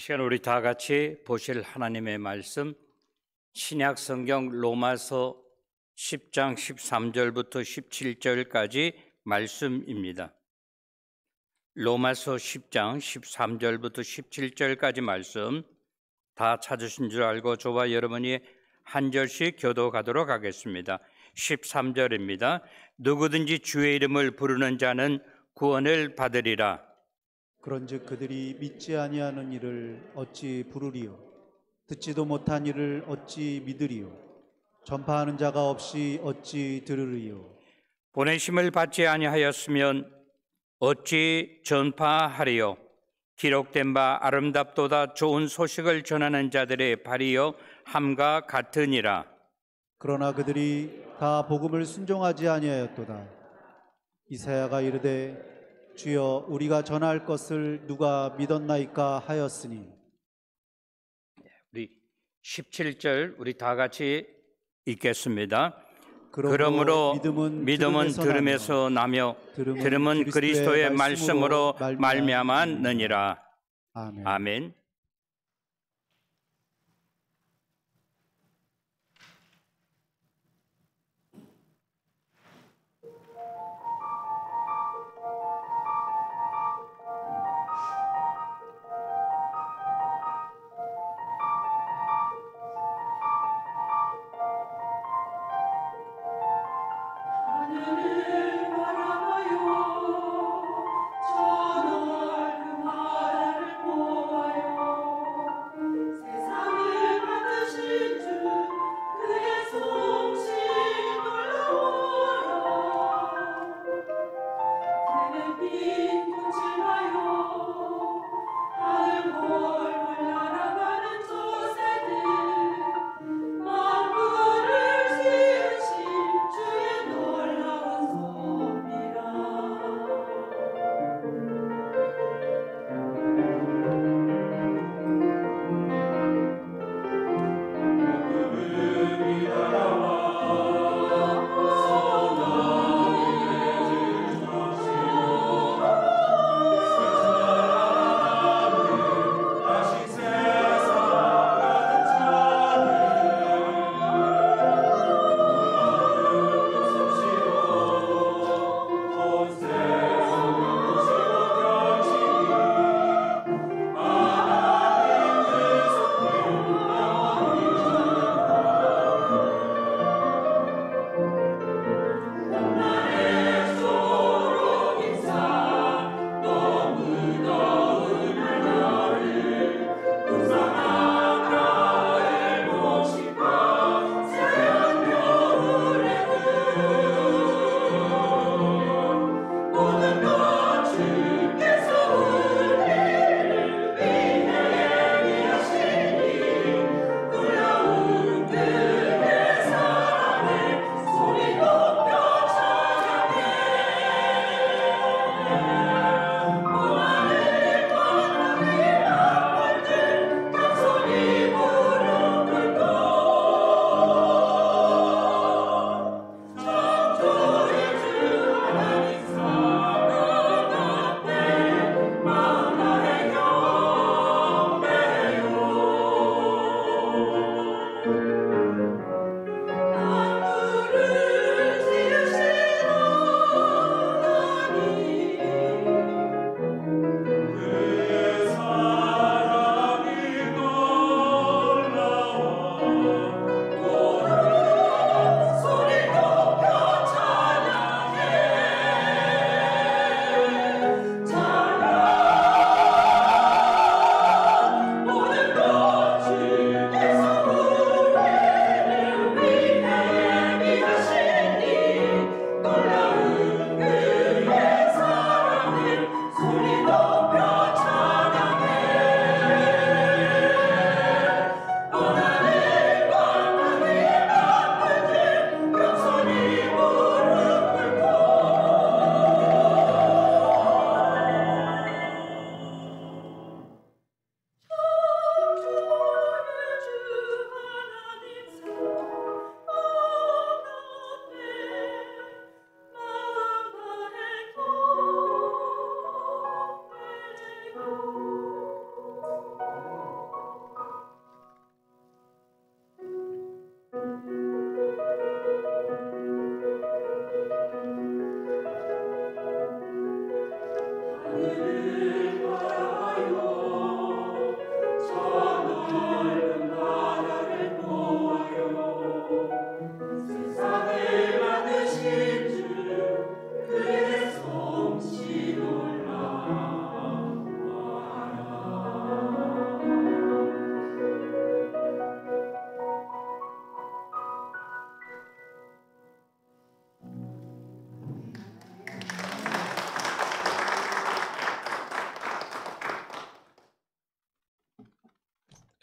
시간 우리 다 같이 보실 하나님의 말씀 신약 성경 로마서 10장 13절부터 17절까지 말씀입니다. 로마서 10장 13절부터 17절까지 말씀 다 찾으신 줄 알고 저와 여러분이 한 절씩 교도가도록 하겠습니다. 13절입니다. 누구든지 주의 이름을 부르는 자는 구원을 받으리라. 그런즉 그들이 믿지 아니하는 이를 어찌 부르리요? 듣지도 못한 이를 어찌 믿으리요? 전파하는 자가 없이 어찌 들으리요? 보내심을 받지 아니하였으면 어찌 전파하리요? 기록된 바 아름답도다 좋은 소식을 전하는 자들의 발이요 함과 같으니라. 그러나 그들이 다 복음을 순종하지 아니하였도다. 이사야가 이르되 주여 우리가 전할 것을 누가 믿었나이까 하였으니. 우리 17절 우리 다 같이 읽겠습니다. 그러므로 믿음은 들음에서 나며 들음은 그리스도의 말씀으로 말미암았느니라. 아멘.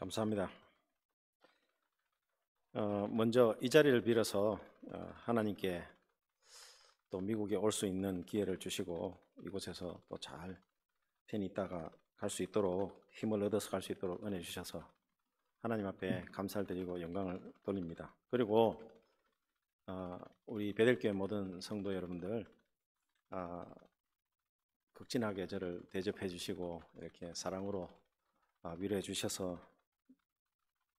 감사합니다. 먼저 이 자리를 빌어서 하나님께 또 미국에 올 수 있는 기회를 주시고 이곳에서 또 잘 편히 있다가 갈 수 있도록 힘을 얻어서 갈 수 있도록 은혜 주셔서 하나님 앞에 감사를 드리고 영광을 돌립니다. 그리고 우리 베델교회 모든 성도 여러분들 극진하게 저를 대접해 주시고 이렇게 사랑으로 위로해 주셔서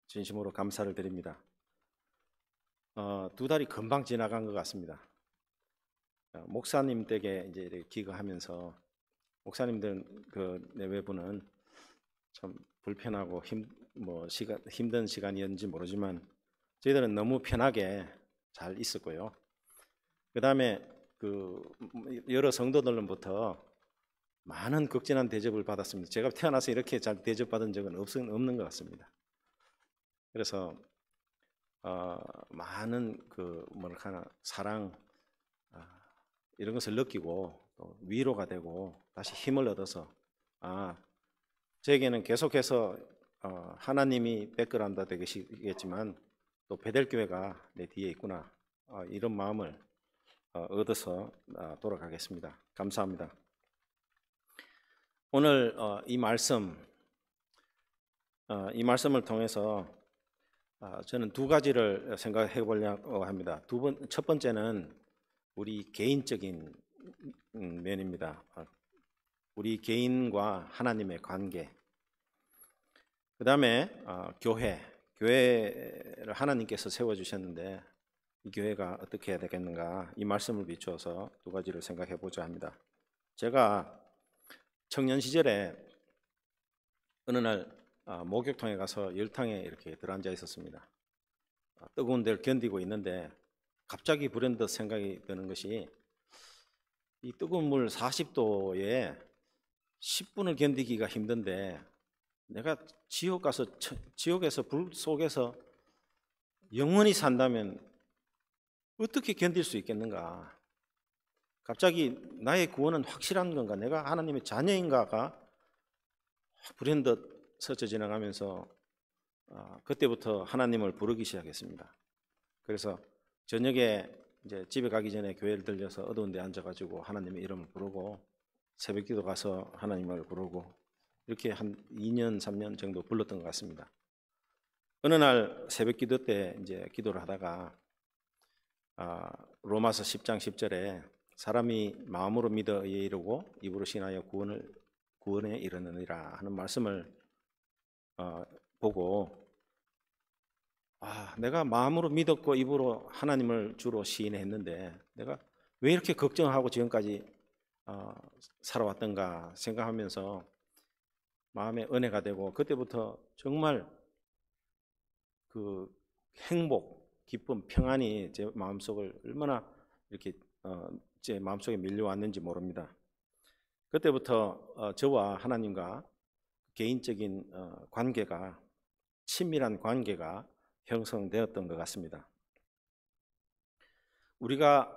진심으로 감사를 드립니다. 2달이 금방 지나간 것 같습니다. 목사님 댁에 이제 이렇게 기거하면서 목사님들 그 내외부는 참 불편하고 힘든 시간이었는지 모르지만 저희들은 너무 편하게 잘 있었고요. 그 다음에 그 여러 성도들로부터 많은 극진한 대접을 받았습니다. 제가 태어나서 이렇게 잘 대접받은 적은 없는 것 같습니다. 그래서 많은 그 뭐랄까나 사랑 이런 것을 느끼고 또 위로가 되고 다시 힘을 얻어서 저에게는 계속해서 하나님이 백그라운드 되시겠지만 또 베델교회가 내 뒤에 있구나 이런 마음을 얻어서 돌아가겠습니다. 감사합니다. 오늘 이 말씀을 통해서 저는 2가지를 생각해 보려고 합니다. 첫 번째는 우리 개인적인 면입니다. 우리 개인과 하나님의 관계. 그 다음에 교회를 하나님께서 세워주셨는데 이 교회가 어떻게 해야 되겠는가, 이 말씀을 비추어서 2가지를 생각해 보자 합니다. 제가 청년 시절에 어느 날 목욕탕에 가서 열탕에 이렇게 들어앉아 있었습니다. 뜨거운 데를 견디고 있는데 갑자기 불현듯 생각이 드는 것이, 이 뜨거운 물 40도에 10분을 견디기가 힘든데 내가 지옥에서 불 속에서 영원히 산다면 어떻게 견딜 수 있겠는가? 갑자기 나의 구원은 확실한 건가? 내가 하나님의 자녀인가가 불현듯 스쳐 지나가면서 그때부터 하나님을 부르기 시작했습니다. 그래서 저녁에 이제 집에 가기 전에 교회를 들려서 어두운 데 앉아가지고 하나님의 이름을 부르고 새벽기도 가서 하나님을 부르고 이렇게 한 2년 3년 정도 불렀던 것 같습니다. 어느 날 새벽기도 때 이제 기도를 하다가 로마서 10장 10절에 사람이 마음으로 믿어 의에 이르고 입으로 신하여 구원에 이르느니라 하는 말씀을 보고 내가 마음으로 믿었고 입으로 하나님을 주로 시인했는데 내가 왜 이렇게 걱정하고 지금까지 살아왔던가 생각하면서 마음에 은혜가 되고, 그때부터 정말 그 행복, 기쁨, 평안이 제 마음속을 얼마나 이렇게 제 마음속에 밀려왔는지 모릅니다. 그때부터 저와 하나님과 개인적인 관계가, 친밀한 관계가 형성되었던 것 같습니다. 우리가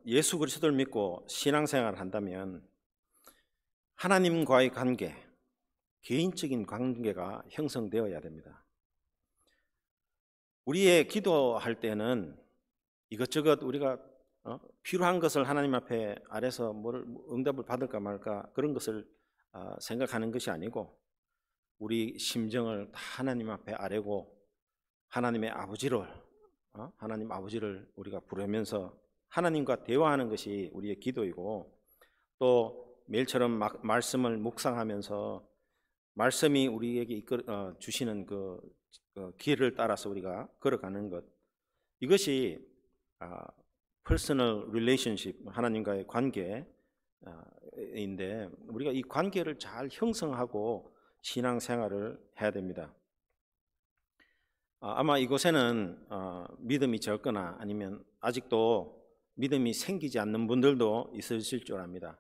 예수 그리스도를 믿고 신앙생활을 한다면 하나님과의 관계, 개인적인 관계가 형성되어야 됩니다. 우리의 기도할 때는 이것저것 우리가 필요한 것을 하나님 앞에 아래서 응답을 받을까 말까 그런 것을 생각하는 것이 아니고, 우리 심정을 다 하나님 앞에 아뢰고 하나님 아버지를 우리가 부르면서 하나님과 대화하는 것이 우리의 기도이고, 또 매일처럼 말씀을 묵상하면서 말씀이 우리에게 주시는 그 길을 따라서 우리가 걸어가는 것, 이것이 personal relationship, 하나님과의 관계인데 우리가 이 관계를 잘 형성하고 신앙생활을 해야 됩니다. 아마 이곳에는 믿음이 적거나 아니면 아직도 믿음이 생기지 않는 분들도 있으실 줄 압니다.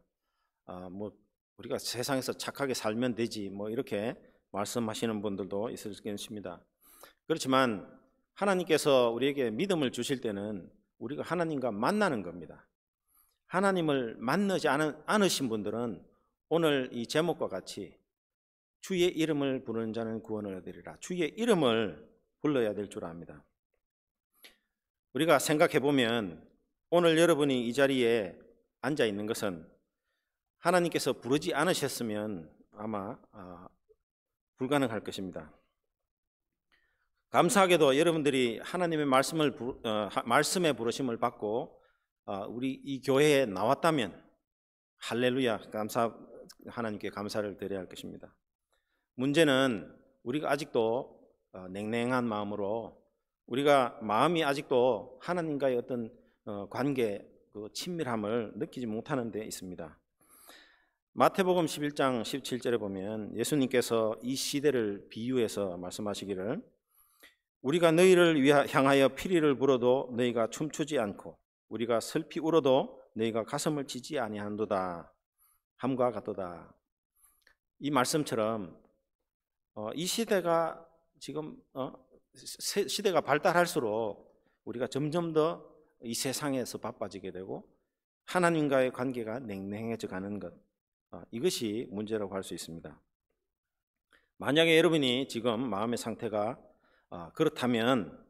우리가 세상에서 착하게 살면 되지 이렇게 말씀하시는 분들도 있을 것입니다. 그렇지만 하나님께서 우리에게 믿음을 주실 때는 우리가 하나님과 만나는 겁니다. 하나님을 만나지 않으신 분들은 오늘 이 제목과 같이 주의 이름을 부르는 자는 구원을 얻으리라. 주의 이름을 불러야 될 줄 압니다. 우리가 생각해 보면 오늘 여러분이 이 자리에 앉아 있는 것은 하나님께서 부르지 않으셨으면 아마 불가능할 것입니다. 감사하게도 여러분들이 하나님의 말씀의 부르심을 받고 우리 이 교회에 나왔다면 할렐루야, 하나님께 감사를 드려야 할 것입니다. 문제는 우리가 아직도 냉랭한 마음으로, 우리가 마음이 아직도 하나님과의 어떤 관계, 그 친밀함을 느끼지 못하는 데 있습니다. 마태복음 11장 17절에 보면 예수님께서 이 시대를 비유해서 말씀하시기를, 우리가 너희를 향하여 피리를 불어도 너희가 춤추지 않고 우리가 슬피 울어도 너희가 가슴을 치지 아니한도다 함과 같도다. 이 말씀처럼 이 시대가 지금 시대가 발달할수록 우리가 점점 더 이 세상에서 바빠지게 되고 하나님과의 관계가 냉랭해져 가는 것, 이것이 문제라고 할 수 있습니다. 만약에 여러분이 지금 마음의 상태가 그렇다면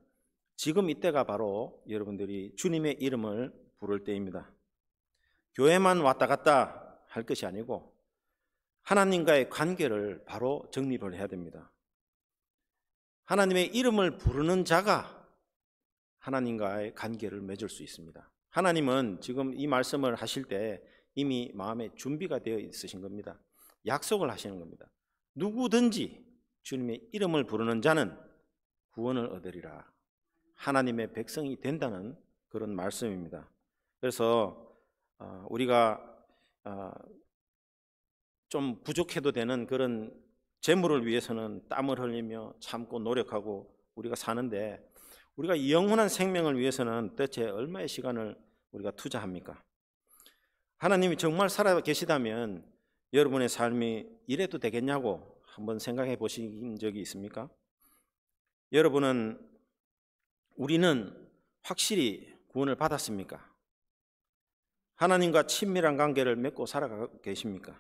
지금 이때가 바로 여러분들이 주님의 이름을 부를 때입니다. 교회만 왔다 갔다 할 것이 아니고 하나님과의 관계를 바로 정립을 해야 됩니다. 하나님의 이름을 부르는 자가 하나님과의 관계를 맺을 수 있습니다. 하나님은 지금 이 말씀을 하실 때 이미 마음에 준비가 되어 있으신 겁니다. 약속을 하시는 겁니다. 누구든지 주님의 이름을 부르는 자는 구원을 얻으리라. 하나님의 백성이 된다는 그런 말씀입니다. 그래서 우리가 좀 부족해도 되는 그런 재물을 위해서는 땀을 흘리며 참고 노력하고 우리가 사는데, 우리가 영원한 생명을 위해서는 대체 얼마의 시간을 우리가 투자합니까? 하나님이 정말 살아 계시다면 여러분의 삶이 이래도 되겠냐고 한번 생각해 보신 적이 있습니까? 우리는 확실히 구원을 받았습니까? 하나님과 친밀한 관계를 맺고 살아가고 계십니까?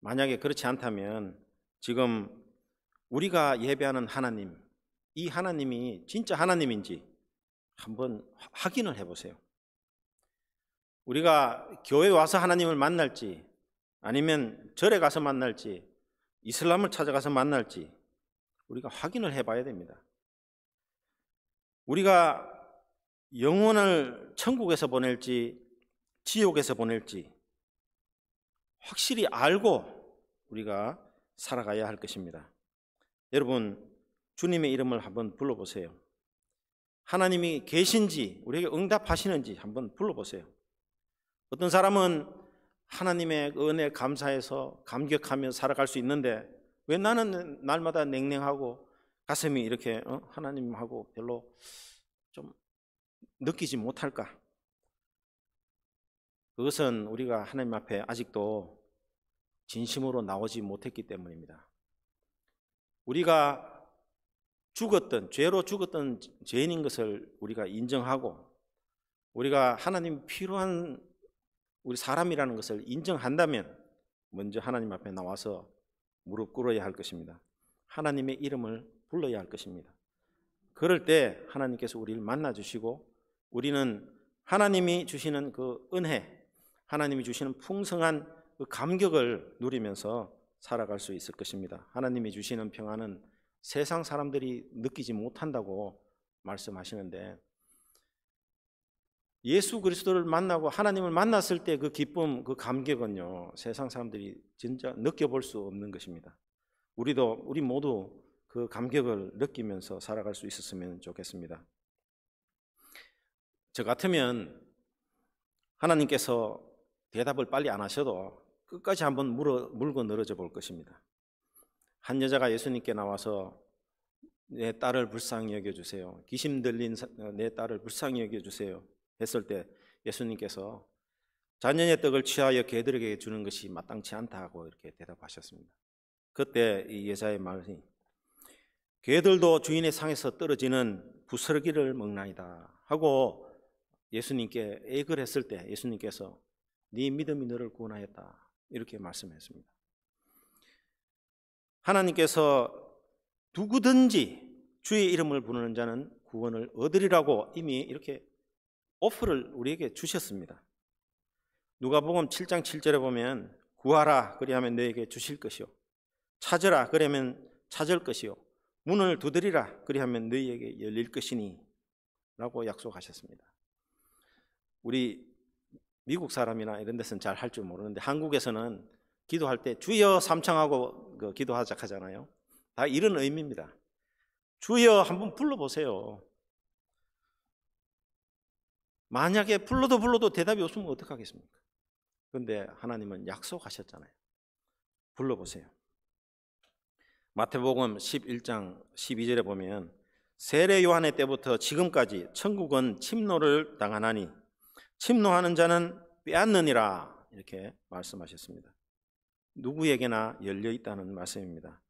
만약에 그렇지 않다면 지금 우리가 예배하는 하나님, 이 하나님이 진짜 하나님인지 한번 확인을 해보세요. 우리가 교회 와서 하나님을 만날지, 아니면 절에 가서 만날지, 이슬람을 찾아가서 만날지 우리가 확인을 해봐야 됩니다. 우리가 영혼을 천국에서 보낼지 지옥에서 보낼지 확실히 알고 우리가 살아가야 할 것입니다. 여러분, 주님의 이름을 한번 불러보세요. 하나님이 계신지, 우리에게 응답하시는지 한번 불러보세요. 어떤 사람은 하나님의 은혜에 감사해서 감격하며 살아갈 수 있는데 왜 나는 날마다 냉랭하고 가슴이 이렇게 하나님하고 별로 좀 느끼지 못할까? 그것은 우리가 하나님 앞에 아직도 진심으로 나오지 못했기 때문입니다. 우리가 죄로 죽었던 죄인인 것을 우리가 인정하고 우리가 하나님 필요한 우리 사람이라는 것을 인정한다면 먼저 하나님 앞에 나와서 무릎 꿇어야 할 것입니다. 하나님의 이름을 불러야 할 것입니다. 그럴 때 하나님께서 우리를 만나주시고 우리는 하나님이 주시는 그 은혜, 하나님이 주시는 풍성한 그 감격을 누리면서 살아갈 수 있을 것입니다. 하나님이 주시는 평안은 세상 사람들이 느끼지 못한다고 말씀하시는데, 예수 그리스도를 만나고 하나님을 만났을 때 그 기쁨, 그 감격은요, 세상 사람들이 진짜 느껴볼 수 없는 것입니다. 우리 모두 그 감격을 느끼면서 살아갈 수 있었으면 좋겠습니다. 저 같으면 하나님께서 대답을 빨리 안 하셔도 끝까지 한번 물고 늘어져 볼 것입니다. 한 여자가 예수님께 나와서 내 딸을 불쌍히 여겨주세요, 귀신 들린 내 딸을 불쌍히 여겨주세요 했을 때 예수님께서 자녀의 떡을 취하여 개들에게 주는 것이 마땅치 않다고 이렇게 대답하셨습니다. 그때 이 여자의 말이, 개들도 주인의 상에서 떨어지는 부스러기를 먹나이다 하고 예수님께 애걸 했을 때 예수님께서 네 믿음이 너를 구원하였다 이렇게 말씀했습니다. 하나님께서 누구든지 주의 이름을 부르는 자는 구원을 얻으리라고 이미 이렇게 오프를 우리에게 주셨습니다. 누가복음 7장 7절에 보면 구하라 그리하면 너에게 주실 것이요 찾으라 그러면 찾을 것이요 문을 두드리라 그리하면 너희에게 열릴 것이니 라고 약속하셨습니다. 우리 미국 사람이나 이런 데서는 잘 할 줄 모르는데 한국에서는 기도할 때 주여 삼창하고 기도하자 하잖아요. 다 이런 의미입니다. 주여 한번 불러보세요. 만약에 불러도 대답이 없으면 어떡하겠습니까? 그런데 하나님은 약속하셨잖아요. 불러보세요. 마태복음 11장 12절에 보면 세례 요한의 때부터 지금까지 천국은 침노를 당하나니 침노하는 자는 빼앗느니라 이렇게 말씀하셨습니다. 누구에게나 열려 있다는 말씀입니다.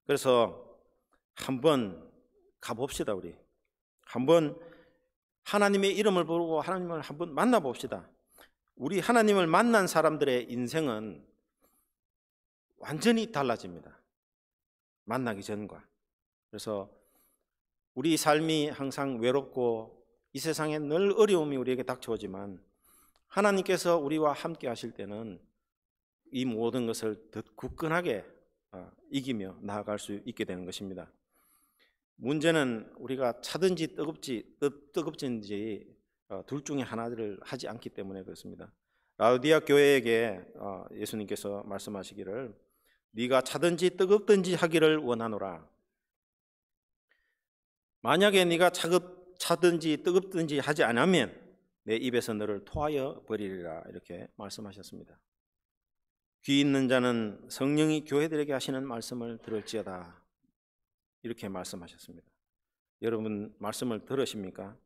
그래서 한번 가봅시다. 우리 한번 하나님의 이름을 부르고 하나님을 한번 만나봅시다. 우리 하나님을 만난 사람들의 인생은 완전히 달라집니다. 만나기 전과. 그래서 우리 삶이 항상 외롭고 이 세상에 늘 어려움이 우리에게 닥쳐오지만 하나님께서 우리와 함께 하실 때는 이 모든 것을 더 굳건하게 이기며 나아갈 수 있게 되는 것입니다. 문제는 우리가 차든지 뜨겁든지 둘 중에 하나를 하지 않기 때문에 그렇습니다. 라우디아 교회에게 예수님께서 말씀하시기를 네가 차든지 뜨겁든지 하기를 원하노라. 만약에 네가 차든지 뜨겁든지 하지 않으면 내 입에서 너를 토하여 버리리라 이렇게 말씀하셨습니다. 귀 있는 자는 성령이 교회들에게 하시는 말씀을 들을지어다 이렇게 말씀하셨습니다. 여러분 말씀을 들으십니까?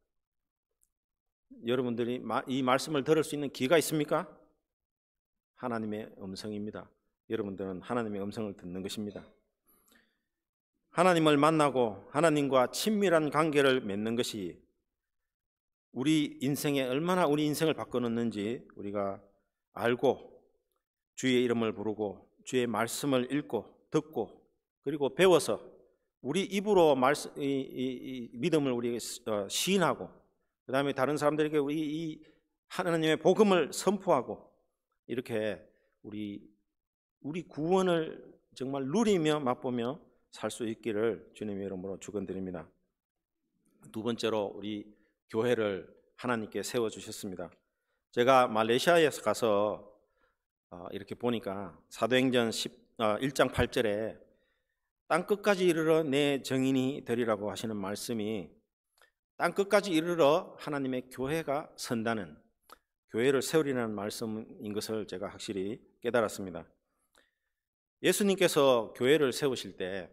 여러분들이 이 말씀을 들을 수 있는 귀가 있습니까? 하나님의 음성입니다. 여러분들은 하나님의 음성을 듣는 것입니다. 하나님을 만나고 하나님과 친밀한 관계를 맺는 것이 우리 인생에 얼마나 우리 인생을 바꿔놓는지 우리가 알고 주의 이름을 부르고 주의 말씀을 읽고 듣고 그리고 배워서 우리 입으로 믿음을 우리에게 시인하고 그 다음에 다른 사람들에게 우리 이 하나님의 복음을 선포하고 이렇게 우리 구원을 정말 누리며 맛보며 살 수 있기를 주님의 이름으로 축원드립니다. 두 번째로 우리 교회를 하나님께 세워주셨습니다. 제가 말레이시아에서 가서 이렇게 보니까 사도행전 1장 8절에 땅끝까지 이르러 내 정인이 되리라고 하시는 말씀이 땅끝까지 이르러 하나님의 교회가 선다는 교회를 세우리라는 말씀인 것을 제가 확실히 깨달았습니다. 예수님께서 교회를 세우실 때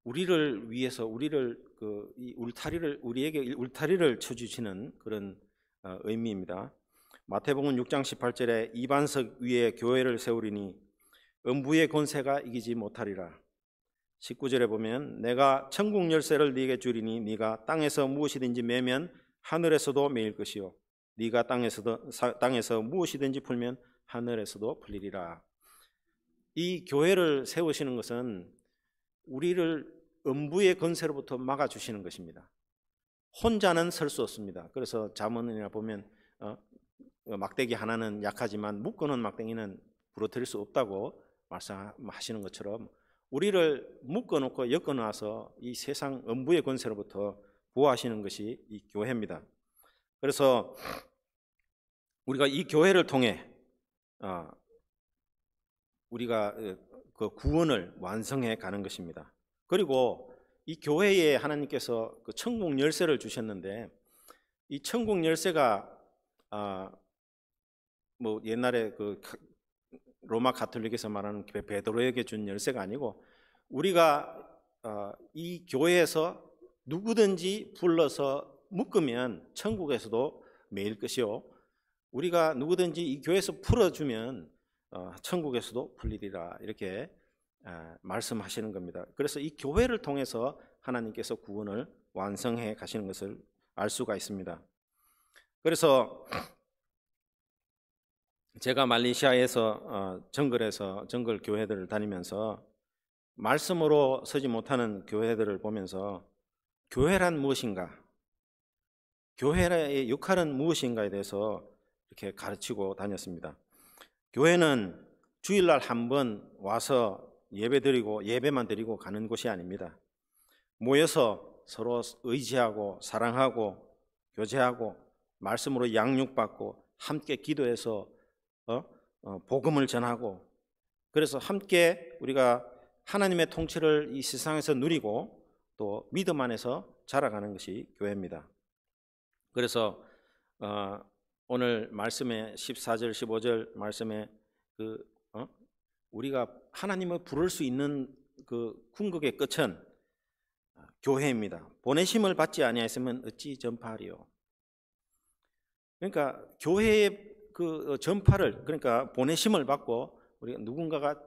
우리를 위해서 우리에게 울타리를 쳐주시는 그런 의미입니다. 마태복음 6장 18절에 이반석 위에 교회를 세우리니 음부의 권세가 이기지 못하리라. 19절에 보면 내가 천국 열쇠를 네게 주리니 네가 땅에서 무엇이든지 매면 하늘에서도 매일 것이요 네가 땅에서 무엇이든지 풀면 하늘에서도 풀리리라. 이 교회를 세우시는 것은 우리를 음부의 권세로부터 막아주시는 것입니다. 혼자는 설 수 없습니다. 그래서 잠언이나 보면 막대기 하나는 약하지만 묶어놓은 막대기는 부러뜨릴 수 없다고 말씀하시는 것처럼 우리를 묶어놓고 엮어놔서 이 세상 음부의 권세로부터 보호하시는 것이 이 교회입니다. 그래서 우리가 이 교회를 통해 우리가 그 구원을 완성해 가는 것입니다. 그리고 이 교회에 하나님께서 그 천국 열쇠를 주셨는데 이 천국 열쇠가 뭐 옛날에 그 로마 가톨릭에서 말하는 베드로에게 준 열쇠가 아니고 우리가 이 교회에서 누구든지 불러서 묶으면 천국에서도 매일 것이요 우리가 누구든지 이 교회에서 풀어주면 천국에서도 풀리리라 이렇게 말씀하시는 겁니다. 그래서 이 교회를 통해서 하나님께서 구원을 완성해 가시는 것을 알 수가 있습니다. 그래서 제가 말레이시아에서 정글 교회들을 다니면서 말씀으로 서지 못하는 교회들을 보면서 교회란 무엇인가, 교회의 역할은 무엇인가에 대해서 이렇게 가르치고 다녔습니다. 교회는 주일날 한 번 와서 예배드리고 예배만 드리고 가는 곳이 아닙니다. 모여서 서로 의지하고 사랑하고 교제하고 말씀으로 양육받고 함께 기도해서 복음을 전하고, 그래서 함께 우리가 하나님의 통치를 이 세상에서 누리고 또 믿음 안에서 자라가는 것이 교회입니다. 그래서 오늘 말씀에 14절 15절 말씀에 우리가 하나님을 부를 수 있는 그 궁극의 끝은 교회입니다. 보내심을 받지 아니하였으면 어찌 전파하리요. 그러니까 교회의 그 전파를, 그러니까 보내심을 받고 우리가 누군가가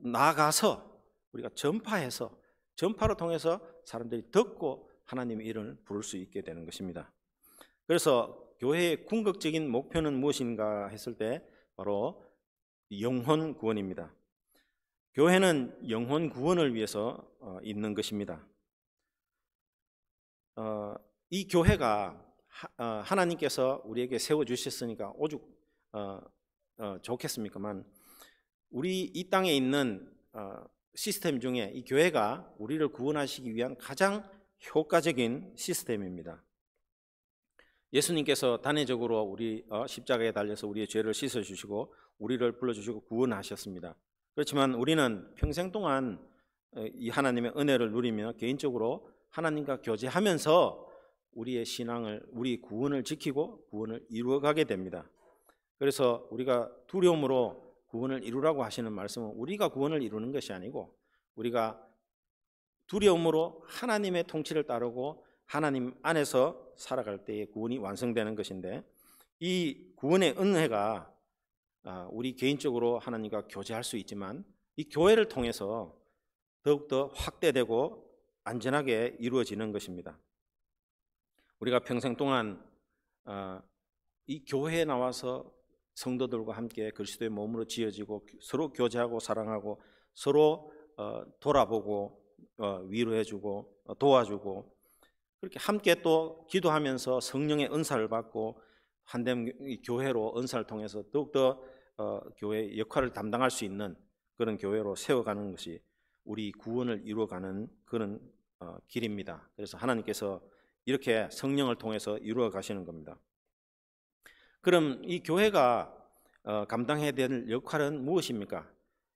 나아가서 우리가 전파해서, 전파를 통해서 사람들이 듣고 하나님의 이름을 부를 수 있게 되는 것입니다. 그래서 교회의 궁극적인 목표는 무엇인가 했을 때 바로 영혼 구원입니다. 교회는 영혼 구원을 위해서 있는 것입니다. 이 교회가 하나님께서 우리에게 세워주셨으니까 오죽 좋겠습니까만, 우리 이 땅에 있는 시스템 중에 이 교회가 우리를 구원하시기 위한 가장 효과적인 시스템입니다. 예수님께서 단회적으로 우리 십자가에 달려서 우리의 죄를 씻어주시고 우리를 불러주시고 구원하셨습니다. 그렇지만 우리는 평생 동안 이 하나님의 은혜를 누리며 개인적으로 하나님과 교제하면서 우리의 신앙을, 우리 구원을 지키고 구원을 이루어가게 됩니다. 그래서 우리가 두려움으로 구원을 이루라고 하시는 말씀은 우리가 구원을 이루는 것이 아니고, 우리가 두려움으로 하나님의 통치를 따르고 하나님 안에서 살아갈 때에 구원이 완성되는 것인데, 이 구원의 은혜가 우리 개인적으로 하나님과 교제할 수 있지만 이 교회를 통해서 더욱더 확대되고 안전하게 이루어지는 것입니다. 우리가 평생 동안 이 교회에 나와서 성도들과 함께 그리스도의 몸으로 지어지고 서로 교제하고 사랑하고 서로 돌아보고 위로해주고 도와주고, 그렇게 함께 또 기도하면서 성령의 은사를 받고 한됨 교회로 은사를 통해서 더욱더 교회의 역할을 담당할 수 있는 그런 교회로 세워가는 것이 우리 구원을 이루어가는 그런 길입니다. 그래서 하나님께서 이렇게 성령을 통해서 이루어 가시는 겁니다. 그럼 이 교회가 감당해야 될 역할은 무엇입니까?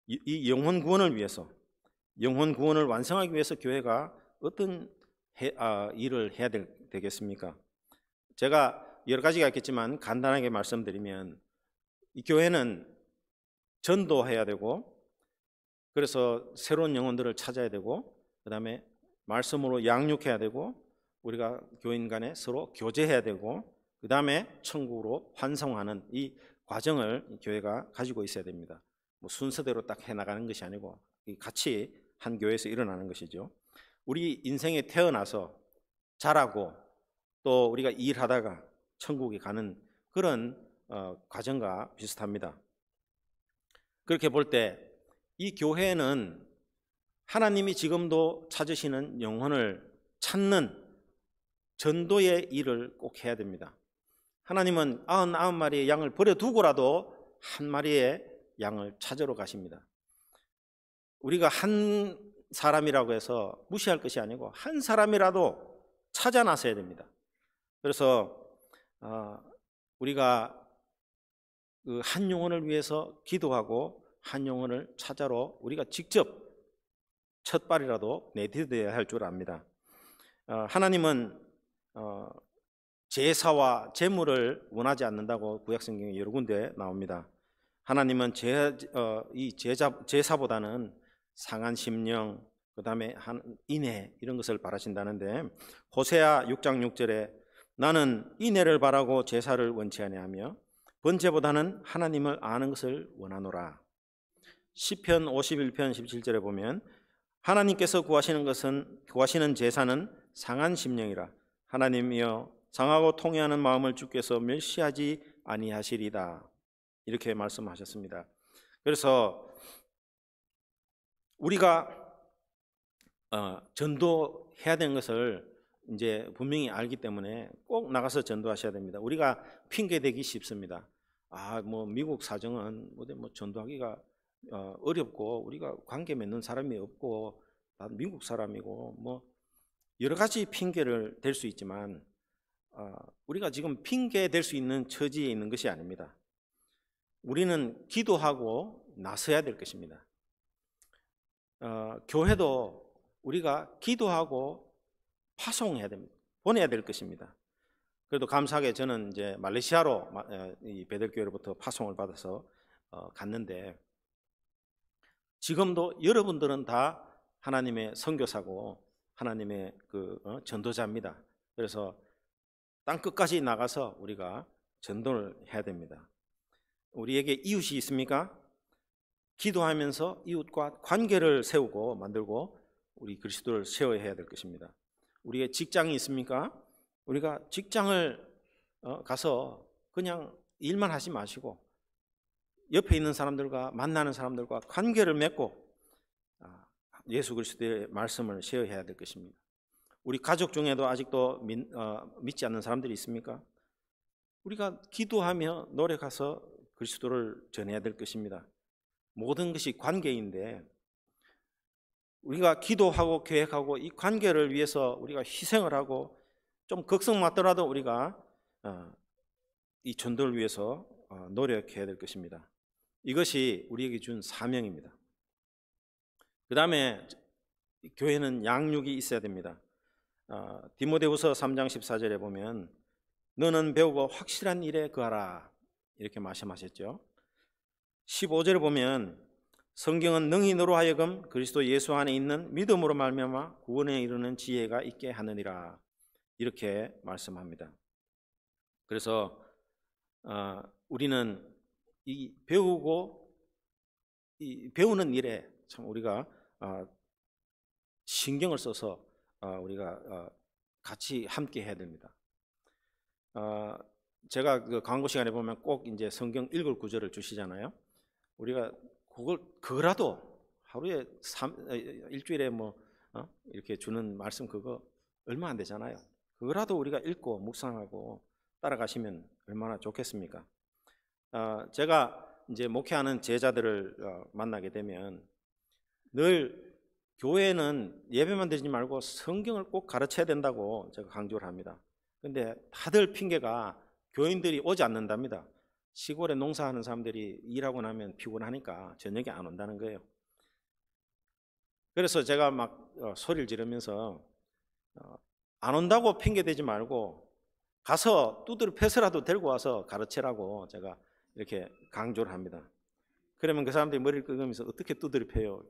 이 영혼 구원을 위해서, 영혼 구원을 완성하기 위해서 교회가 어떤 일을 해야 되겠습니까? 제가 여러 가지가 있겠지만 간단하게 말씀드리면, 이 교회는 전도해야 되고, 그래서 새로운 영혼들을 찾아야 되고, 그 다음에 말씀으로 양육해야 되고, 우리가 교인 간에 서로 교제해야 되고, 그 다음에 천국으로 환송하는 이 과정을 교회가 가지고 있어야 됩니다. 뭐 순서대로 딱 해나가는 것이 아니고 같이 한 교회에서 일어나는 것이죠. 우리 인생에 태어나서 자라고 또 우리가 일하다가 천국에 가는 그런 과정과 비슷합니다. 그렇게 볼 때 이 교회는 하나님이 지금도 찾으시는 영혼을 찾는 전도의 일을 꼭 해야 됩니다. 하나님은 99마리의 양을 버려두고라도 한 마리의 양을 찾으러 가십니다. 우리가 한 사람이라고 해서 무시할 것이 아니고 한 사람이라도 찾아 나서야 됩니다. 그래서 우리가 그 한 영혼을 위해서 기도하고 한 영혼을 찾아러 우리가 직접 첫 발이라도 내디뎌야 할 줄 압니다. 하나님은 제사와 제물을 원하지 않는다고 구약성경에 여러 군데 나옵니다. 하나님은 제사보다는 상한 심령, 그 다음에 인애 이런 것을 바라신다는데, 호세아 6장 6절에 나는 인애를 바라고 제사를 원치 아니하며 번제보다는 하나님을 아는 것을 원하노라. 시편 51편 17절에 보면 하나님께서 구하시는 제사는 상한 심령이라. 하나님이여 상하고 통회하는 마음을 주께서 멸시하지 아니하시리다. 이렇게 말씀하셨습니다. 그래서 우리가 전도해야 되는 것을 이제 분명히 알기 때문에 꼭 나가서 전도하셔야 됩니다. 우리가 핑계 대기 쉽습니다. 뭐 미국 사정은 뭐 전도하기가 어렵고 우리가 관계 맺는 사람이 없고 다 미국 사람이고 뭐 여러 가지 핑계를 댈 수 있지만 우리가 지금 핑계 댈 수 있는 처지에 있는 것이 아닙니다. 우리는 기도하고 나서야 될 것입니다. 교회도 우리가 기도하고 파송해야 됩니다. 보내야 될 것입니다. 그래도 감사하게 저는 이제 말레이시아로 이 베델교회로부터 파송을 받아서 갔는데 지금도 여러분들은 다 하나님의 선교사고 하나님의 전도자입니다. 그래서 땅 끝까지 나가서 우리가 전도를 해야 됩니다. 우리에게 이웃이 있습니까? 기도하면서 이웃과 관계를 세우고 만들고 우리 그리스도를 세워야 될 것입니다. 우리의 직장이 있습니까? 우리가 직장을 가서 그냥 일만 하지 마시고 옆에 있는 사람들과 만나는 사람들과 관계를 맺고 예수 그리스도의 말씀을 쉐어해야 될 것입니다. 우리 가족 중에도 아직도 믿지 않는 사람들이 있습니까? 우리가 기도하며 노력해서 그리스도를 전해야 될 것입니다. 모든 것이 관계인데 우리가 기도하고 계획하고 이 관계를 위해서 우리가 희생을 하고 좀 걱정 맞더라도 우리가 이 전도를 위해서 노력해야 될 것입니다. 이것이 우리에게 준 사명입니다. 그 다음에 교회는 양육이 있어야 됩니다. 디모데후서 3장 14절에 보면 너는 배우고 확실한 일에 거하라 이렇게 말씀하셨죠. 15절에 보면 성경은 능히 너로 하여금 그리스도 예수 안에 있는 믿음으로 말미암아 구원에 이르는 지혜가 있게 하느니라 이렇게 말씀합니다. 그래서 우리는 이 배우고 이 배우는 일에 참 우리가 신경을 써서 우리가 같이 함께 해야 됩니다. 제가 그 광고 시간에 보면 꼭 이제 성경 읽을 구절을 주시잖아요. 우리가 그거라도 하루에 일주일에 이렇게 주는 말씀 그거 얼마 안 되잖아요. 그거라도 우리가 읽고 묵상하고 따라가시면 얼마나 좋겠습니까? 제가 이제 목회하는 제자들을 만나게 되면 늘 교회는 예배만 드리지 말고 성경을 꼭 가르쳐야 된다고 제가 강조를 합니다. 근데 다들 핑계가 교인들이 오지 않는답니다. 시골에 농사하는 사람들이 일하고 나면 피곤하니까 저녁에 안 온다는 거예요. 그래서 제가 막 소리를 지르면서 안 온다고 핑계 대지 말고 가서 두드려 패서라도 데리고 와서 가르치라고 제가 이렇게 강조를 합니다. 그러면 그 사람들이 머리를 끄면서 어떻게 두드려 패요?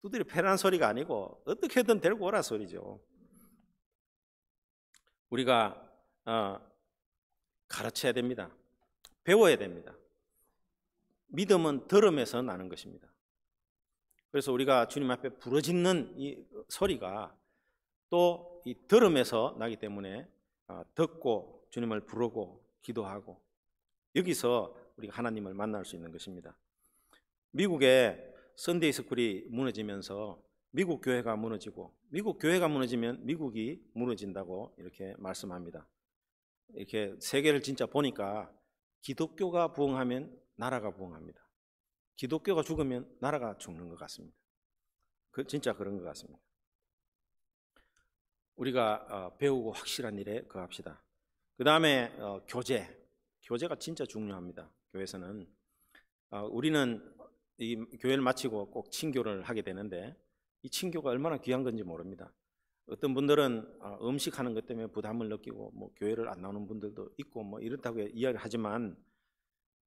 두드려 패라는 소리가 아니고 어떻게든 데리고 오라 소리죠. 우리가 가르쳐야 됩니다. 배워야 됩니다. 믿음은 들음에서 나는 것입니다. 그래서 우리가 주님 앞에 부르짖는 이 소리가 또 이 들음에서 나기 때문에 듣고 주님을 부르고 기도하고 여기서 우리가 하나님을 만날 수 있는 것입니다. 미국의 선데이 스쿨이 무너지면서 미국 교회가 무너지고 미국 교회가 무너지면 미국이 무너진다고 이렇게 말씀합니다. 이렇게 세계를 진짜 보니까 기독교가 부흥하면 나라가 부흥합니다. 기독교가 죽으면 나라가 죽는 것 같습니다. 진짜 그런 것 같습니다. 우리가 배우고 확실한 일에 거합시다. 그 다음에 교제가 진짜 중요합니다. 교회에서는 우리는 이 교회를 마치고 꼭 친교를 하게 되는데 이 친교가 얼마나 귀한 건지 모릅니다. 어떤 분들은 음식하는 것 때문에 부담을 느끼고 교회를 안 나오는 분들도 있고 이렇다고 이야기를 하지만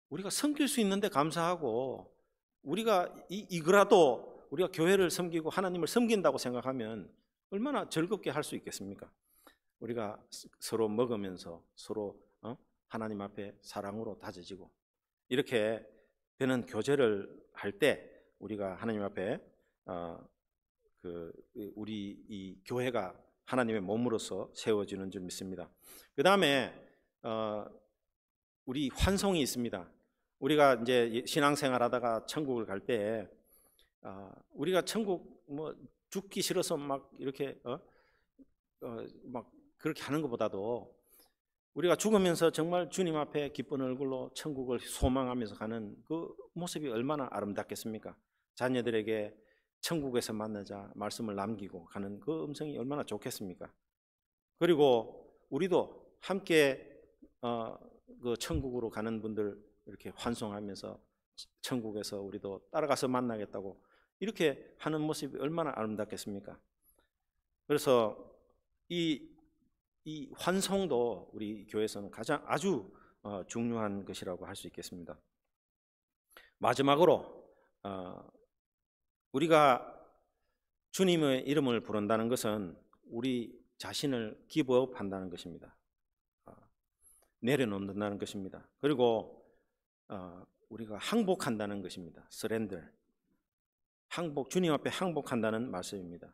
우리가 섬길 수 있는데 감사하고 우리가 이거라도 우리가 교회를 섬기고 하나님을 섬긴다고 생각하면 얼마나 즐겁게 할 수 있겠습니까? 우리가 서로 먹으면서 서로 하나님 앞에 사랑으로 다져지고 이렇게 되는 교제를 할 때 우리가 하나님 앞에 우리 이 교회가 하나님의 몸으로서 세워지는 줄 믿습니다. 그 다음에 우리 환송이 있습니다. 우리가 이제 신앙생활하다가 천국을 갈 때 우리가 천국 뭐 죽기 싫어서 막 이렇게 막 그렇게 하는 것보다도 우리가 죽으면서 정말 주님 앞에 기쁜 얼굴로 천국을 소망하면서 가는 그 모습이 얼마나 아름답겠습니까? 자녀들에게 천국에서 만나자 말씀을 남기고 가는 그 음성이 얼마나 좋겠습니까? 그리고 우리도 함께 그 천국으로 가는 분들 이렇게 환송하면서 천국에서 우리도 따라가서 만나겠다고 이렇게 하는 모습이 얼마나 아름답겠습니까? 그래서 이 환송도 우리 교회에서는 가장 아주 중요한 것이라고 할 수 있겠습니다. 마지막으로 우리가 주님의 이름을 부른다는 것은 우리 자신을 기브업한다는 것입니다. 내려놓는다는 것입니다. 그리고 우리가 항복한다는 것입니다. 서렌더, 항복, 주님 앞에 항복한다는 말씀입니다.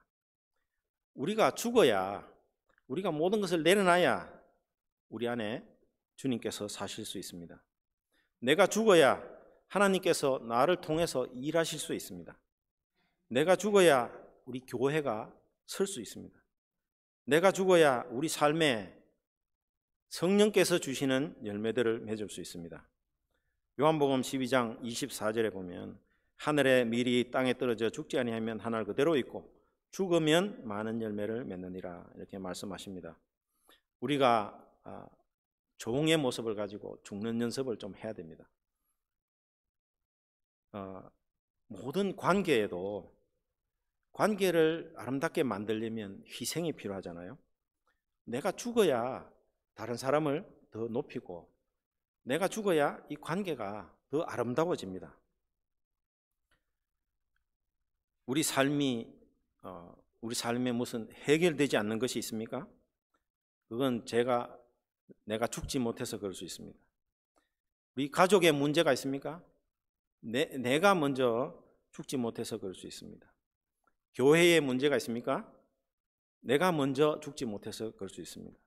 우리가 죽어야, 우리가 모든 것을 내려놔야 우리 안에 주님께서 사실 수 있습니다. 내가 죽어야 하나님께서 나를 통해서 일하실 수 있습니다. 내가 죽어야 우리 교회가 설 수 있습니다. 내가 죽어야 우리 삶에 성령께서 주시는 열매들을 맺을 수 있습니다. 요한복음 12장 24절에 보면 하늘의 밀이 땅에 떨어져 죽지 아니하면 하늘 그대로 있고 죽으면 많은 열매를 맺느니라 이렇게 말씀하십니다. 우리가 종의 모습을 가지고 죽는 연습을 좀 해야 됩니다. 모든 관계에도 관계를 아름답게 만들려면 희생이 필요하잖아요. 내가 죽어야 다른 사람을 더 높이고 내가 죽어야 이 관계가 더 아름다워집니다. 우리 삶에 무슨 해결되지 않는 것이 있습니까? 그건 내가 죽지 못해서 그럴 수 있습니다. 우리 가족에 문제가 있습니까? 내가 먼저 죽지 못해서 그럴 수 있습니다. 교회에 문제가 있습니까? 내가 먼저 죽지 못해서 그럴 수 있습니다.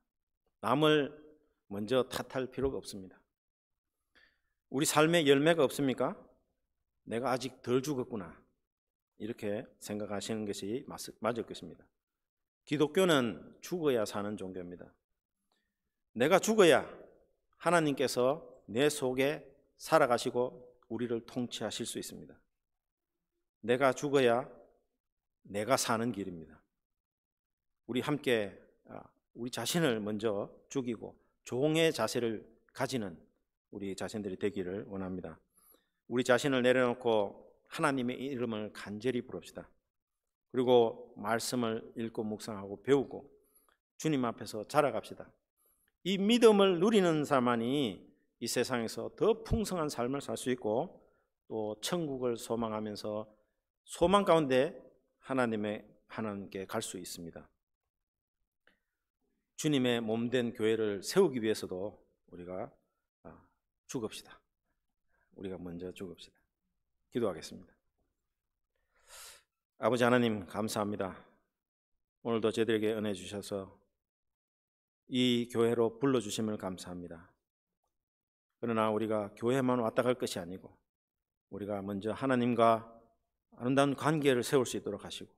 남을 먼저 탓할 필요가 없습니다. 우리 삶에 열매가 없습니까? 내가 아직 덜 죽었구나 이렇게 생각하시는 것이 맞을 것입니다. 기독교는 죽어야 사는 종교입니다. 내가 죽어야 하나님께서 내 속에 살아가시고 우리를 통치하실 수 있습니다. 내가 죽어야 내가 사는 길입니다. 우리 함께 우리 자신을 먼저 죽이고 종의 자세를 가지는 우리 자신들이 되기를 원합니다. 우리 자신을 내려놓고 하나님의 이름을 간절히 부릅시다. 그리고 말씀을 읽고 묵상하고 배우고 주님 앞에서 자라갑시다. 이 믿음을 누리는 사람만이 이 세상에서 더 풍성한 삶을 살 수 있고 또 천국을 소망하면서 소망 가운데 하나님께 갈 수 있습니다. 주님의 몸된 교회를 세우기 위해서도 우리가 죽읍시다. 우리가 먼저 죽읍시다. 기도하겠습니다. 아버지 하나님 감사합니다. 오늘도 저희들에게 은혜 주셔서 이 교회로 불러주심을 감사합니다. 그러나 우리가 교회만 왔다 갈 것이 아니고 우리가 먼저 하나님과 아름다운 관계를 세울 수 있도록 하시고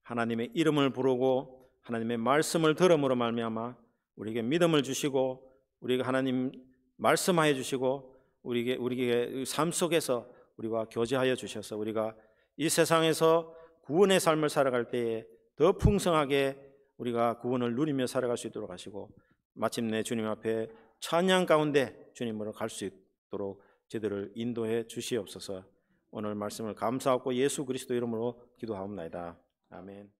하나님의 이름을 부르고 하나님의 말씀을 들음으로 말미암아 우리에게 믿음을 주시고 우리가 하나님 말씀하여 주시고 우리에게 삶 속에서 우리와 교제하여 주셔서 우리가 이 세상에서 구원의 삶을 살아갈 때에 더 풍성하게 우리가 구원을 누리며 살아갈 수 있도록 하시고 마침내 주님 앞에 찬양 가운데 주님으로 갈 수 있도록 저희들을 인도해 주시옵소서. 오늘 말씀을 감사하고 예수 그리스도 이름으로 기도하옵나이다. 아멘.